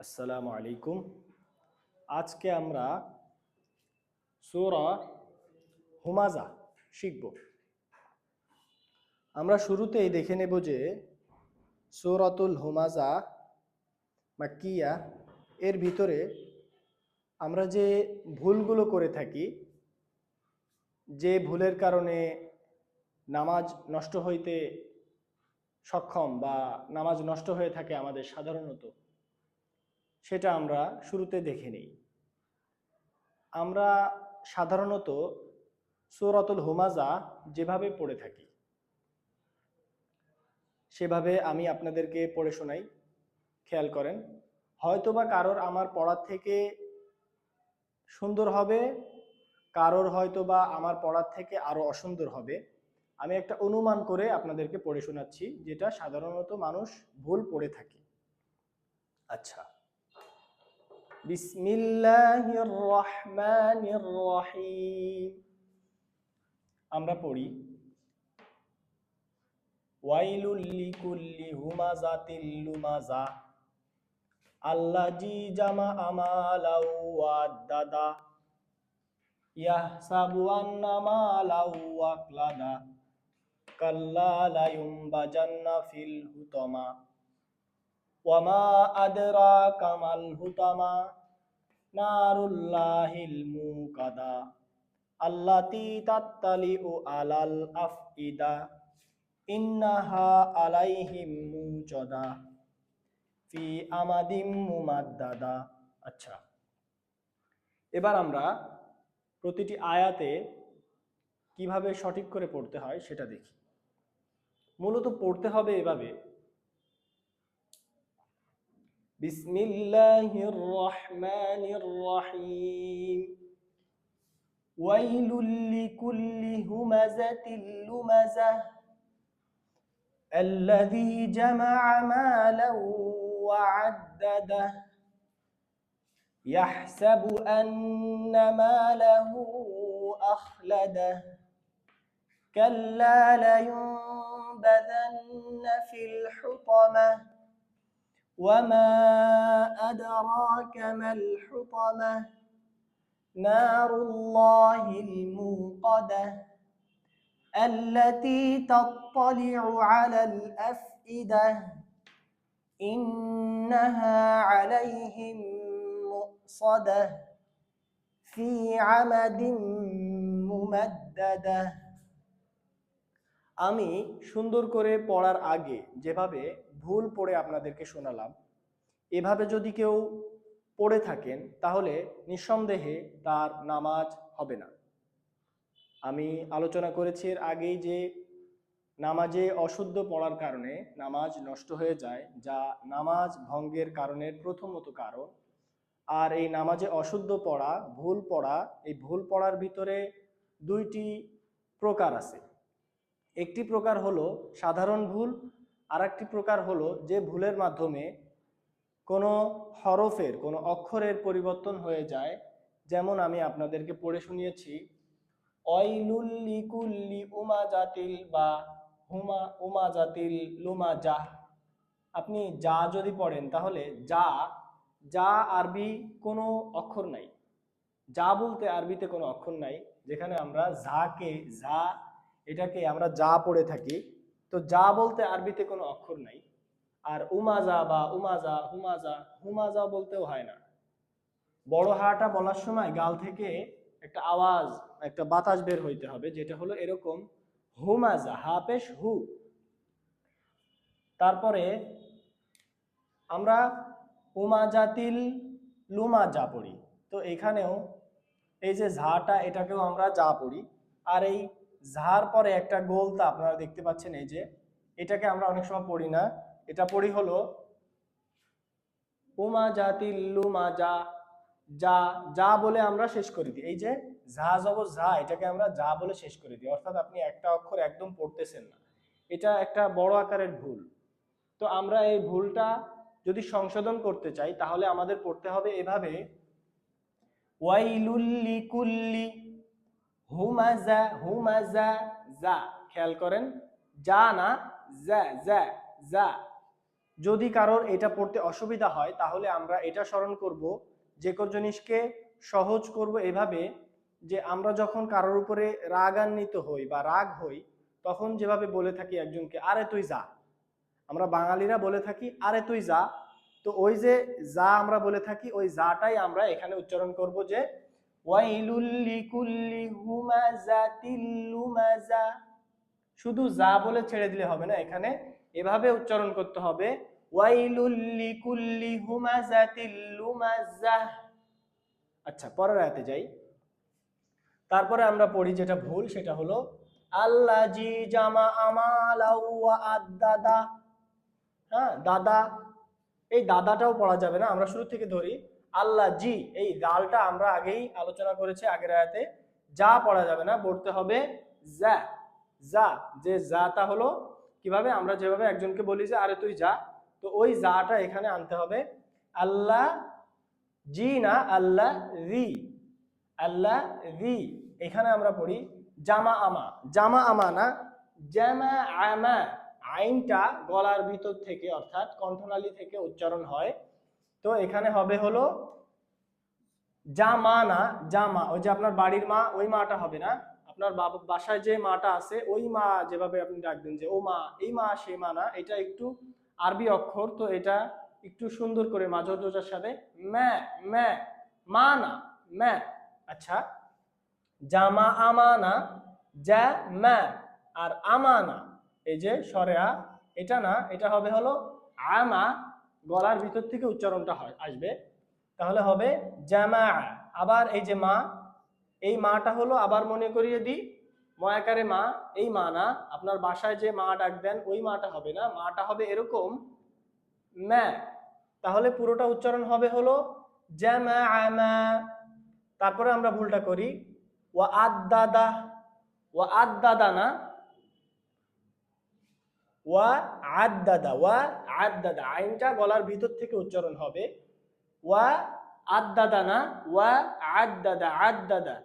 আসসালামু আলাইকুম। আজকে আমরা সূরা হুমাযা শিখব। আমরা শুরুতেই দেখে নেব যে সূরাতুল হুমাযা মাক্কিয়া, এর ভিতরে আমরা যে ভুলগুলো করে থাকি, যে ভুলের কারণে নামাজ নষ্ট হইতে সক্ষম বা নামাজ নষ্ট হয়ে থাকে আমাদের সাধারণত, সেটা আমরা শুরুতে দেখে নিই। আমরা সাধারণত সূরাতুল হুমাযা যেভাবে পড়ে থাকি সেভাবে আমি আপনাদেরকে পড়ে শোনাই, খেয়াল করেন। হয়তোবা কারোর আমার পড়ার থেকে সুন্দর হবে, কারোর হয়তোবা আমার পড়ার থেকে আরো অসুন্দর হবে। আমি একটা অনুমান করে আপনাদেরকে পড়ে শোনাচ্ছি, যেটা সাধারণত মানুষ ভুল পড়ে থাকে। আচ্ছা, বিসমিল্লাহির রহমানির রহিম। আমরা পড়ি ওয়াইলুল লিকুল্লি হুমাযাতিল লুমাযা আল্লাযী জামাআ মালাও ওয়াদ্দাদা ইয়াহসাবু আন্না মালাও আখলাদা কাল্লা লা ইউনবাযান্না ফিল হুতামা ওয়া মা আদরাকা মাল হুতামা নারুল্লাহিল মুকাদা আল্লাতী তাত্তালিউ আলাল আফইদা ইন্নাহা আলাইহিম মুজাদা ফি আমাদিম মুমাদ্দাদা। আচ্ছা, এবার আমরা প্রতিটি আয়াতে কিভাবে সঠিক করে পড়তে হয় সেটা দেখি। মূলত পড়তে হবে এভাবে, বিসমিল্লাহির রহমানির রহিম ওয়াইলুল লিকুল্লি হুমাযাতিল লুমাযা আল্লাযী জামাআ মালাও ওয়া'আদ্দাদা يحسب أن ماله أخلده كلا لينبذن في الحطمة وما أدراك ما الحطمة نار الله الموقدة التي تطلع على الأفئدة إنها عليهم مؤصدة في عمد ممددة। আমি সুন্দর করে পড়ার আগে যেভাবে ভুল পড়ে আপনাদেরকে শোনালাম, এভাবে যদি কেউ পড়ে থাকেন তাহলে নিঃসন্দেহে তার নামাজ হবে না। আমি আলোচনা করেছি এর আগেই যে নামাজে অশুদ্ধ পড়ার কারণে নামাজ নষ্ট হয়ে যায়, যা নামাজ ভঙ্গের কারণের প্রথমত কারণ। আর এই নামাজে অশুদ্ধ পড়া, ভুল পড়া, এই ভুল পড়ার ভিতরে দুইটি প্রকার আছে। একটি প্রকার হলো সাধারণ ভুল, আর একটি প্রকার হলো যে ভুলের মাধ্যমে কোনো হরফের, কোনো অক্ষরের পরিবর্তন হয়ে যায়। যেমন আমি আপনাদেরকে পড়ে শুনিয়েছি, ওয়াইলুল লিকুল্লি উমাযাতিল বা উমাযাতিল লুমাযা। আপনি যা যদি পড়েন তাহলে যা, যা আরবি কোনো অক্ষর নাই। যা বলতে আরবিতে কোনো অক্ষর নাই, যেখানে আমরা ঝাকে যা, এটাকে আমরা যা পড়ে থাকি। তো যা বলতে আরবিতে কোনো অক্ষর নাই। আর উমাজা বা উমাজা, হুমাজা, হুমাজা বলতেও হয় না। বড় হাটা বলার সময় গাল থেকে একটা আওয়াজ, একটা বাতাস বের হইতে হবে, যেটা হলো এরকম, হুমাজা, হা পেশ হু। তারপরে আমরা উমাজাতিল লুমাজা পড়ি। তো এখানেও এই যে ঝাটা, এটাকেও আমরা যা পড়ি। আর এই ঝার পরে একটা গোলতা আপনারা দেখতে পাচ্ছেন, এই যে এটাকে আমরা অনেক সময় পড়ি না, এটা পড়ি হলো উমাজাতিল লুমাজা, যা, যা বলে আমরা শেষ করে দিই। এই যে ঝা জবর ঝা, এটাকে আমরা যা বলে শেষ করে দিই। অর্থাৎ আপনি একটা অক্ষর একদম পড়তেছেন না, এটা একটা বড় আকারের ভুল। তো আমরা এই ভুলটা যদি সংশোধন করতে চাই তাহলে আমাদের পড়তে হবে এভাবে, ওয়াইলুল লিকুল্লি হুমাযা, হুমাযা, যা। খেয়াল করেন, যা না, যা, যা, যা। যদি কারোর এটা পড়তে অসুবিধা হয় তাহলে আমরা এটা স্মরণ করব, যে কোনো জিনিসকে সহজ করব এভাবে যে আমরা যখন কারোর উপরে রাগান্বিত হই বা রাগ হই তখন যেভাবে বলে থাকি একজনকে, আরে তুই যা, আমরা বাঙালিরা বলে থাকি আরে তুই যা। তো ওই যে যা আমরা বলে থাকি ওই যাটাই আমরা এখানে উচ্চারণ করব যে ওয়াইলুল লিকুল্লি হুমাযাতিল লুমাযা। শুধু যা বলে ছেড়ে দিলে হবে না, এখানে এভাবে উচ্চারণ করতে হবে ওয়াইলুল লিকুল্লি হুমাযাতিল লুমাযা। আচ্ছা, পরের আয়াতে যাই। তারপরে আমরা পড়ি যেটা ভুল সেটা হলো আল্লাজি জামা আমালাউ ওয়া আদ্দাদা। হ্যাঁ, দাদা, এই দাদাটাও পড়া যাবে না, আমরা শুরু থেকে ধরি। আল্লাহ জি, এই দালটা আমরা আগেই আলোচনা করেছি আগের আয়াতে, যা পড়া যাবে না, পড়তে হবে যা। যা, যে যাটা হলো কিভাবে আমরা যেভাবে একজনকে বলি যে আরে তুই যা, তো ওই যাটা এখানে আনতে হবে। আল্লাহ জি না, আল্লাহ রি। আল্লাহ রি, এখানে আমরা পড়ি জামা আমা। জামা আমা না, জামা আমা। আইনটা গলার ভিতর থেকে অর্থাৎ কণ্ঠনালী থেকে উচ্চারণ হয়। তো এখানে হবে হলো জামা না, জামা। ওই যে আপনার বাড়ির মা, ওই মাটা হবে না। আপনার বাসায় যে মাটা আছে ওই মা যেভাবে আপনি ডাকবেন যে ও মা, এই মা সেই মা না, এটা একটু আরবি অক্ষর, তো এটা একটু সুন্দর করে মাঝার সাথে ম্যা ম্যা, মা না ম্যা। আচ্ছা, জামা আমানা, যা মা। আর আমানা, এই যে সরেয়া, এটা না, এটা হবে হলো আমা, গলার ভিতর থেকে উচ্চারণটা হয় আসবে, তাহলে হবে জামা। আবার এই যে মা, এই মাটা হলো, আবার মনে করিয়ে দিই, ময়াকারে মা, এই মা না, আপনার বাসায় যে মা ডাকবেন ওই মাটা হবে না, মাটা হবে এরকম ম্যা। তাহলে পুরোটা উচ্চারণ হবে হলো জামা আমা। তারপরে আমরা ভুলটা করি ওয়া আদ্দাদা। ওয়া আদ্দাদা না, ওয়া আদ্দাদা। ওয়া আদ্দাদা, আইনটা গলার ভিতর থেকে উচ্চারণ হবে। ওয়া আদ্দাদা না, ওয়া আদ্দাদা, আদ্দাদা।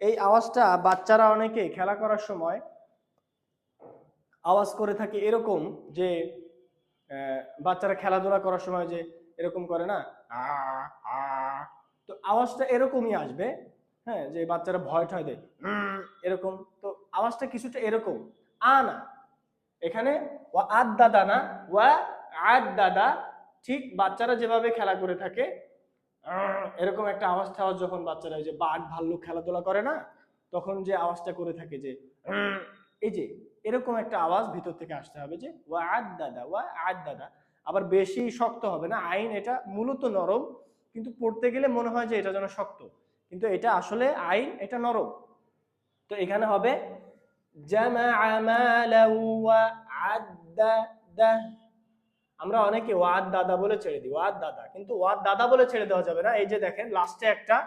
এই আওয়াজটা বাচ্চারা অনেকে খেলা করার সময় আওয়াজ করে থাকে এরকম, যে বাচ্চারা খেলাধুলা করার সময় যে এরকম করে না, আ আ, তো আওয়াজটা এরকমই আসবে। হ্যাঁ, যে বাচ্চারা ভয় ঠয় দেয় এরকম, তো আওয়াজটা কিছুটা এরকম, আ না। এখানে ওয়া আদ দাদা না, ওয়া আদ দাদা। ঠিক বাচ্চারা যেভাবে খেলা করে থাকে এরকম একটা আওয়াজ টাওয়াজ, যখন বাচ্চারা ওই যে বাঘ ভাল্লুক খেলাধুলা করে না, তখন যে আওয়াজটা করে থাকে যে এই যে এরকম একটা আওয়াজ ভিতর থেকে আসতে হবে, যে ওয়া আদ দাদা, ওয়া আদ দাদা। আবার বেশি শক্ত হবে না, আইন এটা মূলত নরম, কিন্তু পড়তে গেলে মনে হয় যে এটা যেন শক্ত, কিন্তু এটা আসলে আইন এটা নরম। তো এখানে হবে জামাআ মালাউ ওয়া আদ্দাদা। আমরা অনেকে ওয়াদ দাদা বলে ছেড়ে দিই, ওয়াদ দাদা, কিন্তু ওয়াদ দাদা বলে ছেড়ে দেওয়া যাবে না। এই যে দেখেন লাস্টে একটা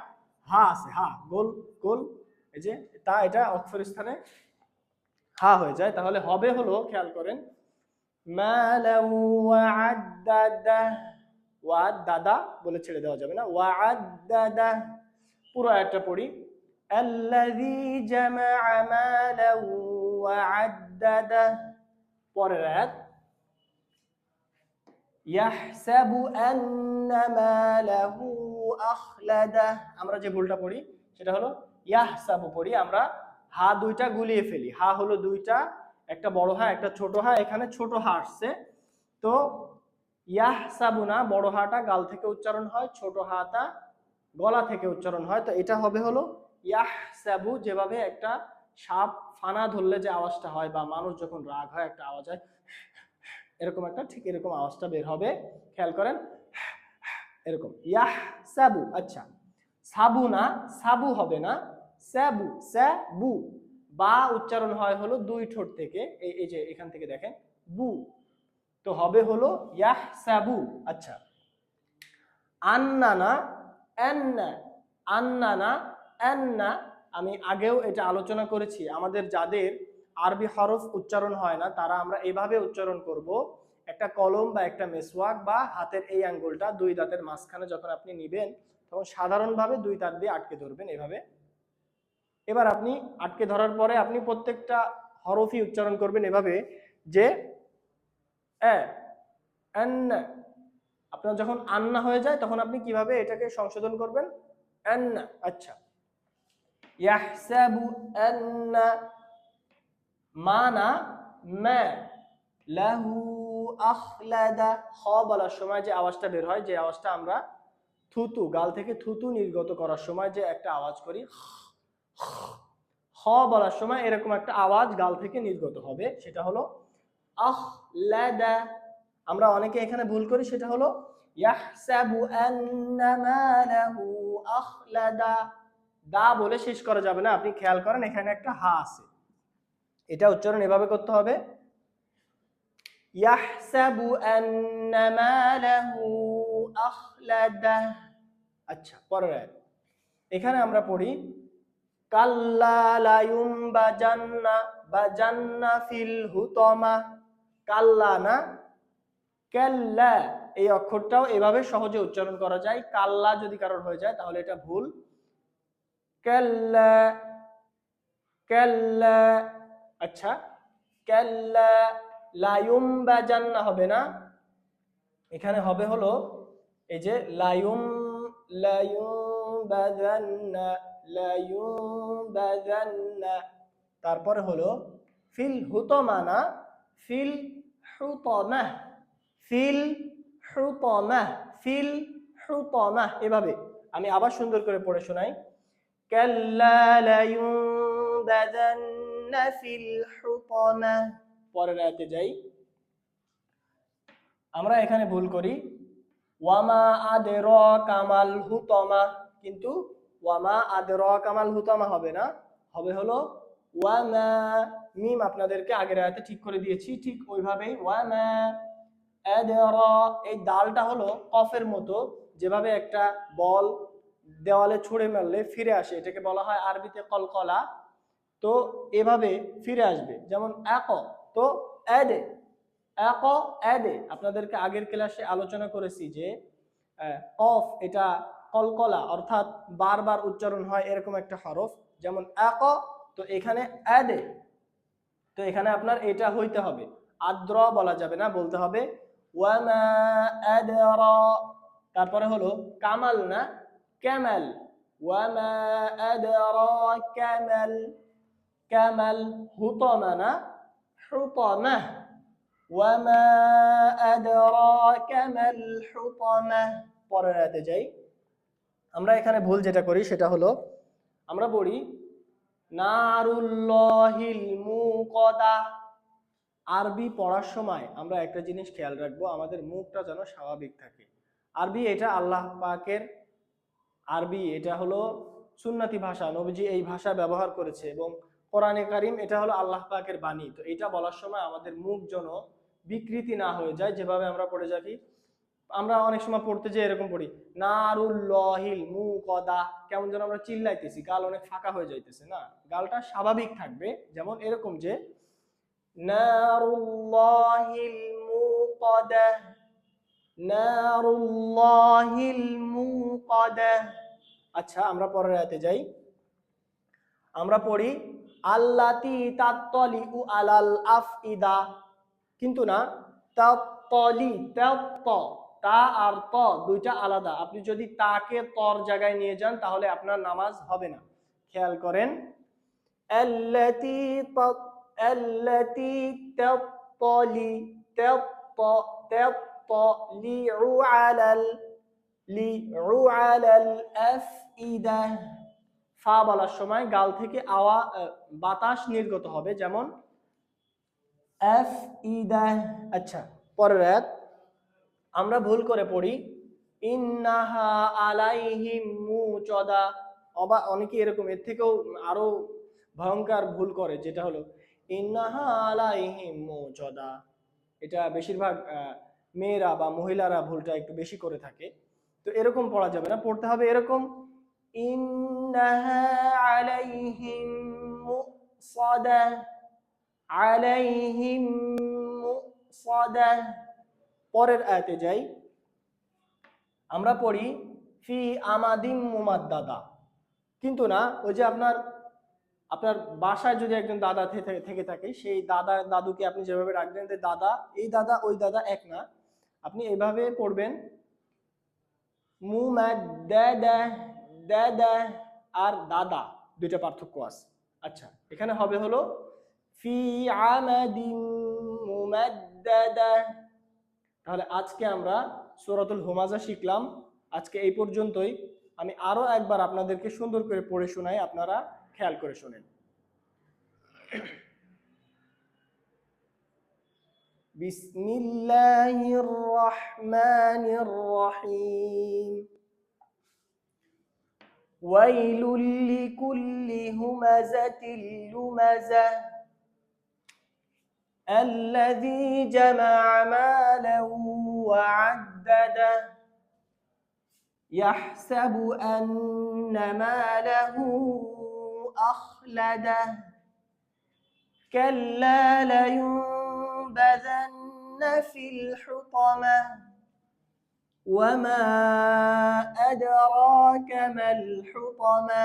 হা আছে, হা গোল গোল, এই যে তা, এটা অক্ষর স্থানে হা হয়ে যায়, তাহলে হবে হলো, খেয়াল করেন, মালাউ ওয়া আদ্দাদা। ওয়াদ দাদা বলে ছেড়ে দেওয়া যাবে না, ওয়া আদ্দাদা। পুরো একটা পড়ি আল্লাযী জামাআ মালাউ ওয়া আদ্দাদা। পরের আয়াত ইয়াহসাবু আন্না মালাহু আখলাদা। আমরা যে ভুলটা পড়ি সেটা হলো ইয়াহসাবু পড়ি আমরা, হা দুইটা গুলিয়ে ফেলি। হা হলো দুইটা, একটা বড় হা একটা ছোট হা, এখানে ছোট হা আসছে। তো ইয়াহসাবু না, বড় হাটা গাল থেকে উচ্চারণ হয়, ছোট হাটা গলা থেকে উচ্চারণ হয়। তো এটা হবে হলো ইয়াহসাবু, যেভাবে একটা সাপ ফানা ধরলে যে আওয়াজটা হয়, বা মানুষ যখন রাগ হয় একটা আওয়াজ হয় এরকম একটা, ঠিক এরকম আওয়াজটা বের হবে, খেয়াল করেন, এরকম ইয়াহসাবু। আচ্ছা, সাবু না, সাবু হবে না, সাবু, সাবু। বা উচ্চারণ হয় হলো দুই ঠোঁট থেকে, এই যে এখান থেকে দেখেন বু, তো হবে হলো ইয়াহসাবু। আচ্ছা, আন্না না, আন্না। আন্না না, আন্না। আমি আগেও এটা আলোচনা করেছি, আমাদের যাদের আরবি হরফ উচ্চারণ হয় না তারা আমরা এভাবে উচ্চারণ করব, একটা কলম বা একটা মেসওয়াক বা হাতের এই আঙ্গুলটা দুই দাঁতের মাঝখানে যখন আপনি নিবেন তখন সাধারণভাবে দুই দাঁত দিয়ে আটকে ধরবেন এভাবে। এবার আপনি আটকে ধরার পরে আপনি প্রত্যেকটা হরফই উচ্চারণ করবেন এভাবে, যে আন্না। আপনার যখন আন্না হয়ে যায় তখন আপনি কিভাবে এটাকে সংশোধন করবেন? আন্না। আচ্ছা, ইয়াহসাবু আন্না, মানা মা, লাহু আখলাদা। খ বলার সময় যে আওয়াজটা বের হয়, যে আওয়াজটা আমরা থুতু, গাল থেকে থুতু নির্গত করার সময় যে একটা আওয়াজ করি, খ বলার সময় এরকম একটা আওয়াজ গাল থেকে নির্গত হবে, সেটা হলো আখলাদা। আমরা অনেকে এখানে ভুল করি, সেটা হলো ইয়াহসাবু আন্না মালাহু আখলাদা। দা বলে শেষ করা যাবে না, আপনি খেয়াল করেন এখানে একটা হা আছে, এটা উচ্চারণ এভাবে করতে হবে, ইয়াহসাবু আন্না মালাহু আখলাদা। আচ্ছা, পরের আয়াত। এখানে আমরা পড়ি কাল্লা লা ইউমবাজান্না, বাজান্না ফিল হুতমা। কাল্লা না, কাল্লা। এই অক্ষরটাও এভাবে সহজে উচ্চারণ করা যায়। কাল্লা যদি কারোর হয়ে যায় তাহলে এটা ভুল। কাল্লা, কাল্লা। আচ্ছা, কাল্লা লা ইউমবাজান্না হবে না, এখানে হবে হলো এই যে লায়ুমবাজান্না, লায়ুমবাজান্না। তারপরে হলো ফিল হুতমা না, ফিল হুতমা, ফিল হুতমা, ফিল হুতমা। এভাবে আমি আবার সুন্দর করে পড়ে শোনাই, কাল্লা লায়ুমবাজান্না ফিল হুতমা। পরের আয়াতে যাই। আমরা এখানে ভুল করি, ওয়ামা আদরাকা মাল হুতমা, কিন্তু ওয়ামা আদরাকা মাল হুতমা হবে না, হবে হলো ওয়ামা। মিম আপনাদেরকে আগের আয়াতে ঠিক করে দিয়েছি, ঠিক ওইভাবেই ওয়ামা আদরা। এই দালটা হলো কফের মতো, যেভাবে একটা বল দেওয়ালে ছুঁড়ে মারলে ফিরে আসে, এটাকে বলা হয় আরবিতে কলকলা। তো এভাবে ফিরে আসবে, যেমন আক, তো আদে, আক আদে। আপনাদেরকে আগের ক্লাসে আলোচনা করেছি যে কফ এটা কলকলা, অর্থাৎ বারবার উচ্চারণ হয় এরকম একটা হরফ, যেমন আক, তো এখানে আদে। তো এখানে আপনার এটা হইতে হবে, আদ্র বলা যাবে না, বলতে হবে ওয়ামা আদরা। তারপরে হলো কামাল না, ক্যামাল, ওয়ামা আদরা ক্যামাল, ক্যামাল। হুতমা না, হুতমা, ওয়ামা আদরাকা মাল হুতমা। পরের আয়াতে যাই। আমরা এখানে ভুল যেটা করি সেটা হলো আমরা পড়ি নারুল্লাহিল মুকাদা। আরবি পড়ার সময় আমরা একটা জিনিস খেয়াল রাখবো, আমাদের মুখটা যেন স্বাভাবিক থাকে। আরবি এটা আল্লাহ পাকের, আরবি এটা হলো সুন্নতি ভাষা, নবীজি এই ভাষা ব্যবহার করেছে, এবং কোরআনে কারিম এটা হলো আল্লাহ পাকের বাণী। তো এটা বলার সময় আমাদের মুখ যেন বিকৃতি না হয়ে যায়, যেভাবে আমরা পড়ে যাই। আমরা অনেক সময় পড়তে যে এরকম পড়ি নারুল্লাহিল মুকাদা, কেমন যেন আমরা চিল্লাইতেছি, গাল অনেক ফাঁকা হয়ে যাইতেছে না, গালটা স্বাভাবিক থাকবে, যেমন এরকম যে নারুল্লাহিল মুকাদা, নারুল্লাহিল মুকাদা। আচ্ছা, আমরা পরের আয়াতে যাই। আমরা পড়ি আল্লাতি তাত্তলিউ আলাল আফইদা, কিন্তু না, তাত্তলি, তাত্ত, তা আর ত দুইটা আলাদা। আপনি যদি তাকে তর জায়গায় নিয়ে যান তাহলে আপনার নামাজ হবে না। খেয়াল করেন, আল্লাতি আল্লাতি তাত্তলি, তাত্ত, তাত্তলিউ আলাল, লিউ আলাল আফইদা। ফা বলার সময় গাল থেকে বাতাস নির্গত হবে, যেমন আফইদা। আচ্ছা, পরের আয়াত। আমরা ভুল করে পড়ি ইন্নাহা আলাইহিম মুচাদা। অনেকে এরকম এর থেকেও আরো ভয়ঙ্কর ভুল করে, যেটা হলো ইন্নাহা আলাইহিম মুচাদা। এটা বেশিরভাগ মেয়েরা বা মহিলারা ভুলটা একটু বেশি করে থাকে। তো এরকম পড়া যাবে না, পড়তে হবে এরকম ইন্নাহা আলাইহিম মুসাদা, আলাইহিম মুসাদা। পরের আয়াতে যাই। আমরা পড়ি ফি আমাদিম মুমাদ্দাদা, কিন্তু না, ওই যে আপনার আপনার বাসায় যদি একজন দাদা থেকে থাকে, সেই দাদুকে আপনি যেভাবে রাখবেন যে দাদা, এই দাদা ওই দাদা এক না, আপনি এভাবে পড়বেন, মুমাদ্দাদা, দাদা আর দাদা দুইটা পার্থক্য আছে। আচ্ছা, এখানে হবে হলো ফি আমাদিন মুমাদ্দাদা। তাহলে আজকে আমরা সূরাতুল হুমাযা শিখলাম। আজকে এই পর্যন্তই। আমি আরো একবার আপনাদেরকে সুন্দর করে পড়ে শোনাই, আপনারা খেয়াল করে শুনেন। বিসমিল্লাহির রহমানির রহিম। ওয়াইলুল লিকুল্লি হুমাযাতিল লুমাযা الذي جمع مالا وعدده يحسب أن ماله أخلده كلا لينبذن في الحطمة وما أدراك ما الحطمة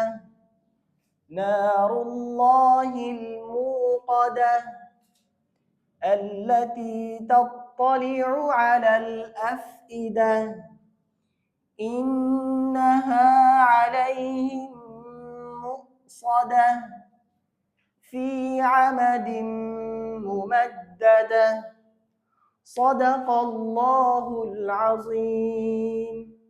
نار الله الموقدة التي تطلع على الأفئدة إنها عليهم مؤصدة في عمد ممددة صدق الله العظيم.